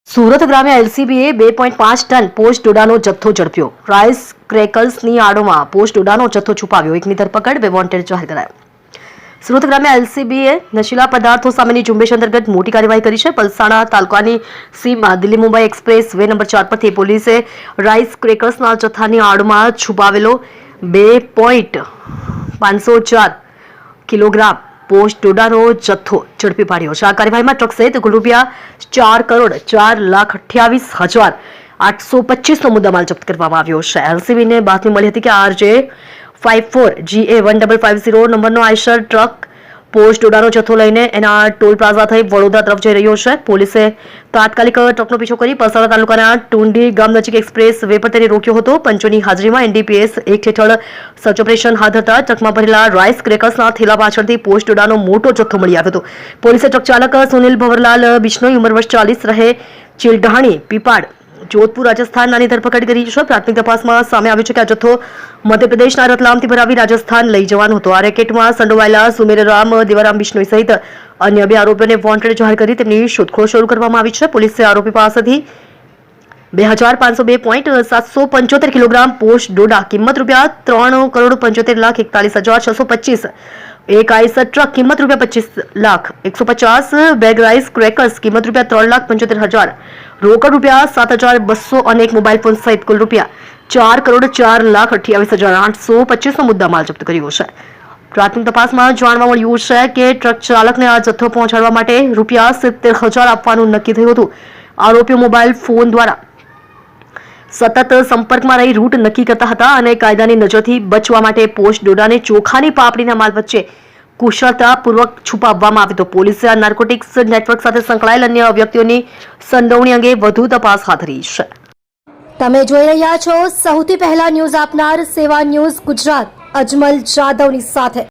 Surat ગ્રામે એલસીબીએ 2.5 ton post ડોડાનો જથ્થો ઝડપ્યો. Rice ક્રેકર્સની આડોમાં post ડોડાનો જથ્થો છુપાવ્યો. એકની ધરપકડ, 2 વોન્ટેડ જાહેર કરાયા. સુરત ગ્રામે એલસીબીએ નશીલા પદાર્થો સામેની ઝુંબેશ અંતર્ગત મોટી કાર્યવાહી કરી છે. પલસાણા તાલુકાની સીમમાં Delhi Mumbai expressway number 4 પરથી પોલીસે રાઈસ ક્રેકર્સના જથ્થાની આડોમાં છુપાવેલો 2.504 કિલોગ્રામ પોસ્ટ ડોડાનો જથ્થો ઝડપી પાડ્યો છે. આ કાર્યવાહીમાં ટ્રક સહિત કુલ ₹4,04,04,825નો મુદ્દામાલ જપ્ત કરવામાં આવ્યો છે. એલસીબીને બાતમી મળી હતી કે RJ 54GA1550 નંબરનો આઈશર ટ્રક પોસ્ટ ડોડાનો જથ્થો લઈને એના ટોલ પ્લાઝા થઈ વડોદરા તરફ જઈ રહ્યો છે. પોલીસે તાત્કાલિક ટ્રકનો પીછો કરી પલસાણા તાલુકાના ટુંડી ગામ નજીક એક્સપ્રેસ વે પર તેને રોક્યો હતો. પંચોની હાજરીમાં NDPS 1 હેઠળ સર્ચ ઓપરેશન હાથ ધરતા ટ્રકમાં ભરેલા રાઈસ ક્રેકર્સના થેલા પાછળથી પોસ્ટ ડોડાનો મોટો જથ્થો મળી આવ્યો હતો. પોલીસે ટ્રક ચાલક સુનિલ ભવરલાલ બિશ્નોઈ ઉંમર વર્ષ 40 રહે ચિલઢાણી પીપાડ જોધપુર રાજસ્થાનની ધરપકડ કરી છે. પ્રાથમિક તપાસમાં સામે આવ્યું છે કે આ જથ્થો મધ્યપ્રદેશના રતલામથી ભરાવી રાજસ્થાન લઈ જવાનો હતો. આ રેકેટમાં સંડોવાયેલા સુમેરરામ દેવારામ બિશ્નોઈ સહિત અન્ય 2 આરોપીઓને વોન્ટેડ જાહેર કરી તેમની શોધખોળ શરૂ કરવામાં આવી છે. પોલીસે આરોપી પાસેથી 2502.775 કિલોગ્રામ પોસ્ટ ડોડા કિંમત ₹3,75,41,625, એક આઈસર ટ્રક કિંમત ₹25,01,50, બેગ રાઈસ ક્રેકર્સ કિંમત ₹3,75,000, રોકડ ₹7,200 અને એક મોબાઈલ ફોન સહિત કુલ ₹4,04,28,825નો મુદ્દામાલ જપ્ત કર્યો છે. પ્રાથમિક તપાસમાં જાણવા મળ્યું છે કે ટ્રક ચાલકને આ જથ્થો પહોંચાડવા માટે ₹70,000 આપવાનું નક્કી થયું હતું. આરોપીઓ મોબાઈલ ફોન દ્વારા સતત સંપર્કમાં રહી રૂટ નક્કી કરતા હતા અને કાયદાની નજરથી બચવા માટે પોસ્ટ ડોડાને ચોખાની પાપડીના માલ વચ્ચે કુશળતાપૂર્વક છુપાવવામાં આવ્યો હતો. પોલીસે આ નાર્કોટિક્સ નેટવર્ક સાથે સંકળાયેલ અન્ય વ્યક્તિઓની સંડોવણી અંગે વધુ તપાસ હાથ ધરી છે. તમે જોઈ રહ્યા છો સૌથી પહેલા ન્યૂઝ આપનાર સેવા ન્યૂઝ ગુજરાત, અજમલ જાદવની સાથે.